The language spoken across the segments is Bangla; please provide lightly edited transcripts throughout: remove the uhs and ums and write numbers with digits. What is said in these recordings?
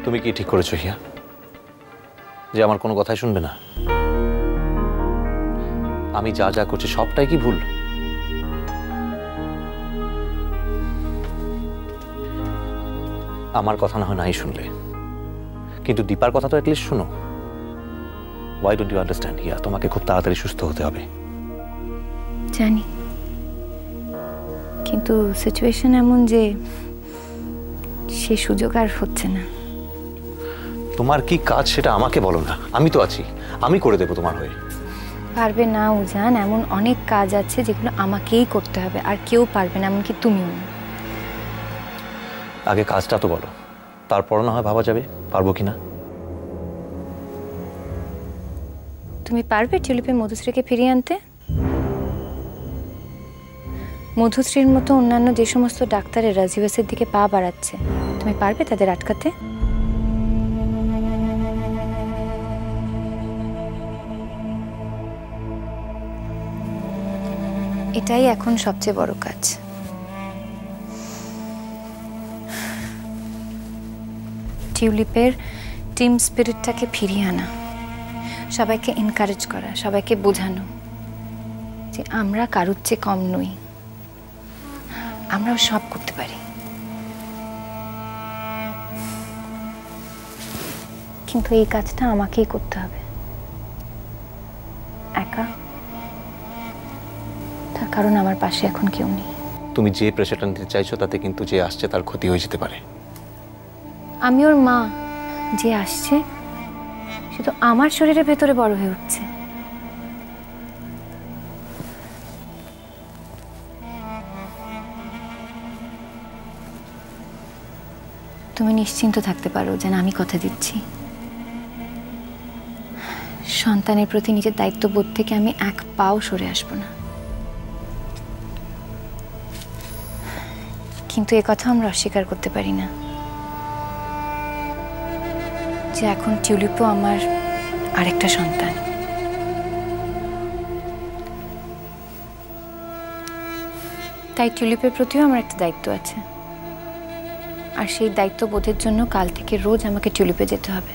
তুমি কি ঠিক করেছো হিয়া যে আমার কোনো কথাই শুনবে না? আমি যা যা করছি সবটাই কি ভুল? আমার কথা না হয় নাই শুনলে, কিন্তু দীপার কথা তো অ্যাটলিস্ট শোনো। ওয়াই ডোন্ট ইউ আন্ডারস্ট্যান্ড হিয়া, তোমাকে খুব তাড়াতাড়ি সুস্থ হতে হবে। জানি, কিন্তু সিচুয়েশন এমন যে সে সুযোগ আর হচ্ছে না। তোমার কি কাজ সেটা আমাকে বলো না, আমি তো আছি, আমি করে দেবো তোমার হয়ে। পারবে না উজান, এমন অনেক কাজ আছে যেগুলো আমাকেই করতে হবে, আর কেউ পারবে না, এমনকি তুমিও না। আগে কাজটা তো বলো, তারপর না হয় ভাবা যাবে পারবো কিনা। তুমি পারবে টিউলিপে মধুশ্রীকে ফিরিয়ে আনতে? মধুশ্রীর মতো অন্যান্য যে সমস্ত ডাক্তারেরা জিওএসের দিকে পা বাড়াচ্ছে, তুমি পারবে তাদের আটকাতে? এটাই এখন সবচেয়ে বড় কাজ। টিউলিপের টিম স্পিরিটটাকে ফিরিয়ে আনা, সবাইকে এনকারেজ করা, সবাইকে বোঝানো যে আমরা কারুর চেয়ে কম নই, আমরাও সব করতে পারি। কিন্তু এই কাজটা আমাকেই করতে হবে, একা। তার কারণ আমার পাশে এখন কেউ নেই। তুমি যে প্রেশারটা নিতে চাইছো তাতে কিন্তু যে আসছে তার ক্ষতি হয়ে যেতে পারে। আমি ওর মা, যে আসছে শুধু আমার শরীরের ভেতরে বড় হয়ে উঠছে। তুমি নিশ্চিন্ত থাকতে পারো যেন আমি কথা দিচ্ছি, সন্তানের প্রতি নিজের দায়িত্ববোধ থেকে আমি এক পাও সরে আসব না। কিন্তু এ কথা আমরা অস্বীকার করতে পারি না যে এখন টিউলিপও আমার আরেকটা সন্তান। তাই টিউলিপের প্রতিও আমার একটা দায়িত্ব আছে, আর সেই দায়িত্ববোধের জন্য কাল থেকে রোজ আমাকে টিউলিপে যেতে হবে।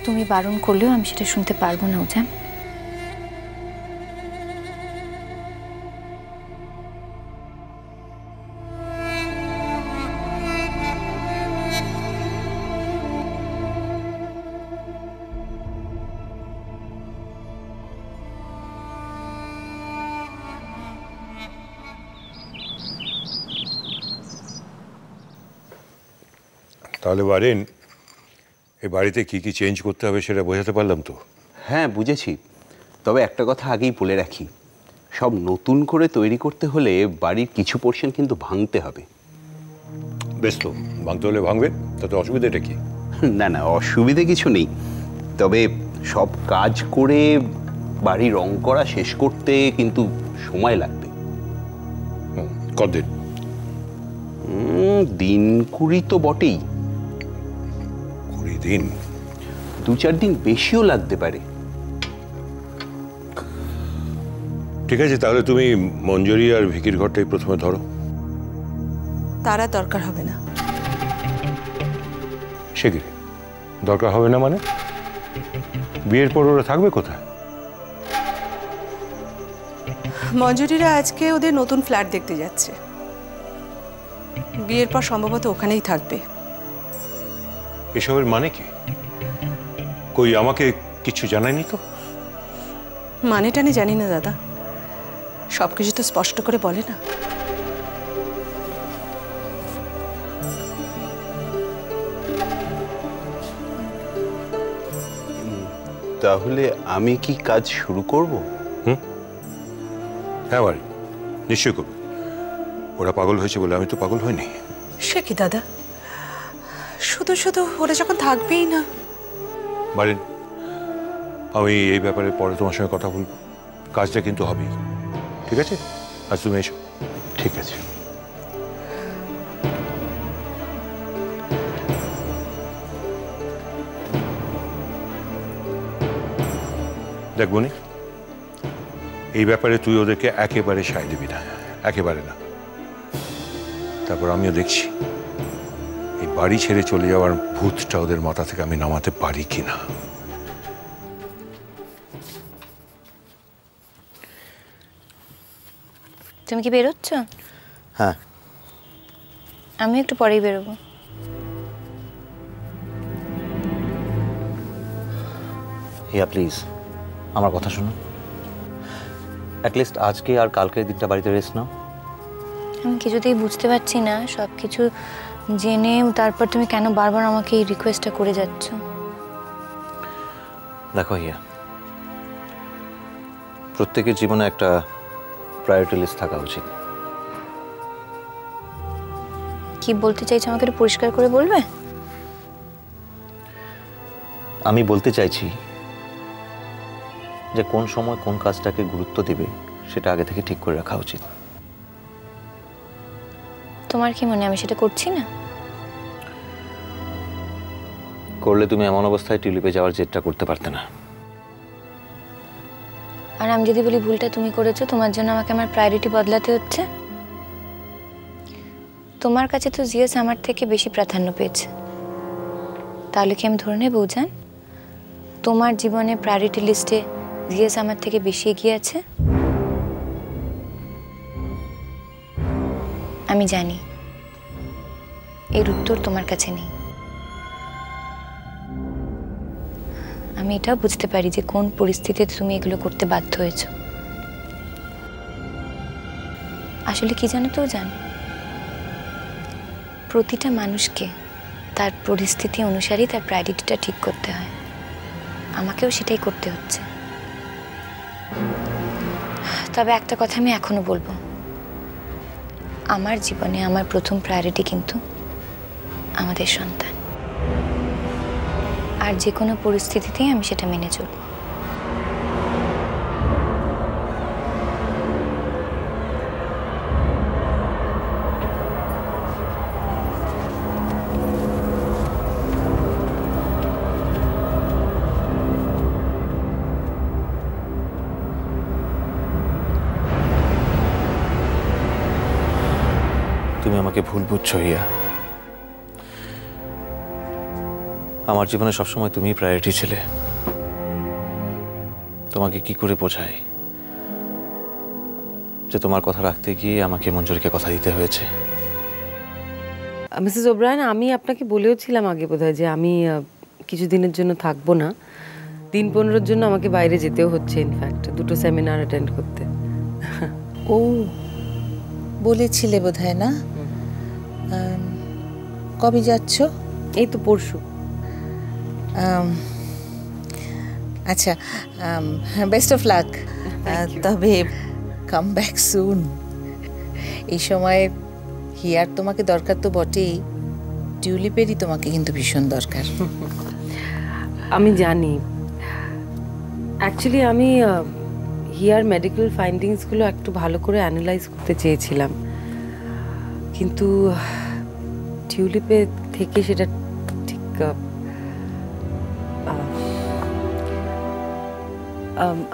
তুমি বারণ করলেও আমি সেটা শুনতে পারবো না উজান। তাহলে বারেন এই বাড়িতে কি কি চেঞ্জ করতে হবে সেটা বোঝাতে পারলাম তো? হ্যাঁ বুঝেছি, তবে একটা কথা আগেই বলে রাখি, সব নতুন করে তৈরি করতে হলে বাড়ির কিছু পোর্শন কিন্তু ভাঙতে হবে। বেশ, তো ভাঙতে হলে ভাঙবে, তাতে অসুবিধাটা কি? না না, অসুবিধে কিছু নেই, তবে সব কাজ করে বাড়ি রং করা শেষ করতে কিন্তু সময় লাগবে। কতদিন? দিন 20 তো বটেই। 20 দিন? 2-4 দিন বেশিও লাগতে পারে। ঠিক আছে, তাহলে তুমি মঞ্জুরি আর ভিকির ঘরটাই প্রথমে ধরো। তারা দরকার হবে না। সে কি দরকার হবে না মানে? বিয়ের পর ওরা থাকবে কোথায়? মঞ্জুরিরা আজকে ওদের নতুন ফ্ল্যাট দেখতে যাচ্ছে, বিয়ের পর সম্ভবত ওখানেই থাকবে। এসবের মানে কি? কই আমাকে কিছু জানায়নি তো? মানে টানে জানি না দাদা, সবকিছু তো স্পষ্ট করে বলে না। তাহলে আমি কি কাজ শুরু করব? হ্যাঁ বাড়ি নিশ্চয়ই করবে। ওরা পাগল হয়েছে বলে আমি তো পাগল হইনি। সে কি দাদা, শুধু শুধু ওরা যখন থাকবেই না। বাড়িন, আমি এই ব্যাপারে পরে তোমার সঙ্গে কথা বলবো, কাজটা কিন্তু হবেই। ঠিক আছে, আজ তুমি এসো। ঠিক আছে। দেখ বনি, এই ব্যাপারে তুই ওদেরকে একেবারে সায় দিবি না, একেবারে না। তারপর আমিও দেখছি এই বাড়ি ছেড়ে চলে যাওয়ার ভূতটা ওদের মাথা থেকে আমি নামাতে পারি কিনা। তুমি কি বেরোচ্ছ? হ্যাঁ, আমি একটু পরেই বেরোবো। হিয়া প্লিজ আমার কথা শোনো। অ্যাটলিস্ট আজকে আর কালকের দিনটা বাড়িতে রেস্ট নাও। আমি কিছুতেই বুঝতে পারছি না সব কিছু জেনে তারপর তুমি কেন বারবার আমাকে এই রিকোয়েস্টটা করে যাচ্ছ। দেখো হিয়া, প্রত্যেকের জীবনে একটা প্রায়োরিটি লিস্ট থাকা উচিত। কি বলতে চাইছো আমাকে একটু পরিষ্কার করে বলবে? আমি বলতে চাইছি যে কোন সময় কোন কাজটাকে গুরুত্ব দিবে সেটা আগে থেকে ঠিক করে রাখা উচিত। তোমার কি মনে আমি সেটা করছি না? করলে তুমি এমন অবস্থায় টিউলিপে যাওয়ার জেদটা করতে পারতে না। আর আমি যদি বলি ভুলটা তুমি করেছো, তোমার জন্য আমাকে আমার প্রায়োরিটি বদলাতে হচ্ছে। তোমার কাছে তো জিয়াস আমার থেকে বেশি প্রাধান্য পেয়েছে, তাহলে কি আমি ধরে নেব জান তোমার জীবনে প্রায়োরিটি লিস্টে জিয়াস আমার থেকে বেশি এগিয়ে আছে? আমি জানি এর উত্তর তোমার কাছে নেই। আমি এটাও বুঝতে পারি যে কোন পরিস্থিতিতে তুমি এগুলো করতে বাধ্য হয়েছো। আসলে কি জানো তো জান, প্রতিটা মানুষকে তার পরিস্থিতি অনুসারেই তার প্রায়োরিটিটা ঠিক করতে হয়। আমাকেও সেটাই করতে হচ্ছে। তবে একটা কথা আমি এখনো বলবো, আমার জীবনে আমার প্রথম প্রায়োরিটি কিন্তু আমাদের সন্তান। আর যে কোনো পরিস্থিতিতেই আমি সেটা মেনে চলব। তুমি আমাকে ভুল বুঝছো হিয়া। আমার জীবনে সবসময় তুমিই প্রায়োরিটি ছিলে। তোমাকে কি করে বোঝাই যে তোমার কথা রাখতে গিয়ে আমাকে মঞ্জুরিকে কথা দিতে হয়েছে। মিসেস ওব্রায়ান, আমি আপনাকে বলেও ছিলাম আগে বোধহয় যে আমি কিছুদিনের জন্য থাকবো না। 15-15 জন্য আমাকে বাইরে যেতেও হচ্ছে, ইনফ্যাক্ট 2টো সেমিনার অ্যাটেন্ড করতে। ও বলেছিলে বোধহয় না? কবে যাচ্ছ? এই তো পরশু। আচ্ছা, বেস্ট অফ লাক। তবে কাম ব্যাক সুন। এই সময় হিয়ার তোমাকে দরকার তো বটেই, টিউলিপেরই তোমাকে কিন্তু ভীষণ দরকার। আমি জানি। অ্যাকচুয়ালি আমি হিয়ার মেডিকেল ফাইন্ডিংসগুলো একটু ভালো করে অ্যানালাইজ করতে চেয়েছিলাম, কিন্তু টিউলিপে থেকে সেটা ঠিক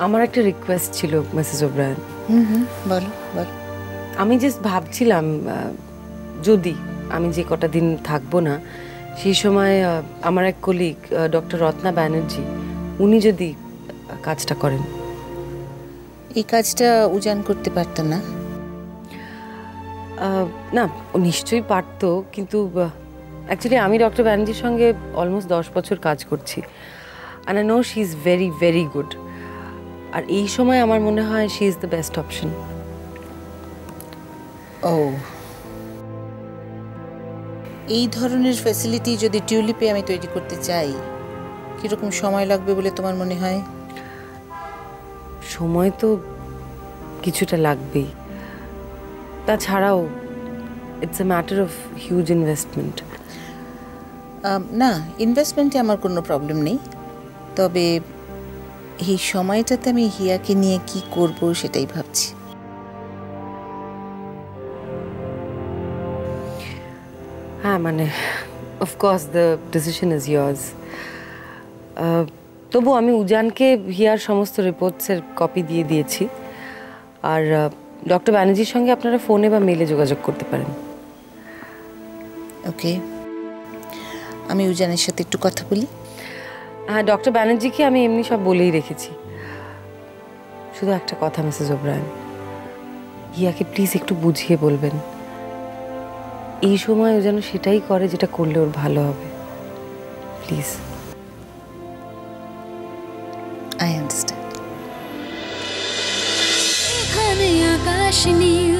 আমার একটা রিকোয়েস্ট ছিল মিসেস ওব্রায়ান। বলো বলো। আমি জাস্ট ভাবছিলাম যদি আমি যে কটা দিন থাকবো না সেই সময় আমার এক কলিগ ডক্টর রত্না ব্যানার্জি, উনি যদি কাজটা করেন। এই কাজটা উজান করতে পারতো না? না, ও নিশ্চয়ই পারতো, কিন্তু অ্যাকচুয়ালি আমি ডক্টর ব্যানার্জির সঙ্গে অলমোস্ট 10 বছর কাজ করছি, and I know she is very very good. আর এই সময় আমার মনে হয় she is the best option. ও, এই ধরনের ফ্যাসিলিটি যদি টিউলিপে আমি তৈরি করতে চাই, কিরকম সময় লাগবে বলে তোমার মনে হয়? সময় তো কিছুটা লাগবেই, তাছাড়াও it's a matter of huge investment. না, ইনভেস্টমেন্টে আমার কোনো প্রবলেম নেই, তবে এই সময়টাতে আমি হিয়াকে নিয়ে কি করব সেটাই ভাবছি। হ্যাঁ, মানে of course the decision is years. তবু আমি উজানকে হিয়ার সমস্ত রিপোর্টসের কপি দিয়ে দিয়েছি, আর ডক্টর ব্যানার্জির সঙ্গে আপনারা ফোনে বা মেলে যোগাযোগ করতে পারেন। ওকে, আমি উজানের সাথে একটু কথা বলি? হ্যাঁ, ডক্টর ব্যানার্জিকে আমি এমনি সব বলেই রেখেছি। শুধু একটা কথা মিসেস ওব্রায়ান, হিয়াকে প্লিজ একটু বুঝিয়ে বলবেন, এই সময় ও যেন সেটাই করে যেটা করলে ওর ভালো হবে, প্লিজ। I understand. এখানে আকাশ নীল,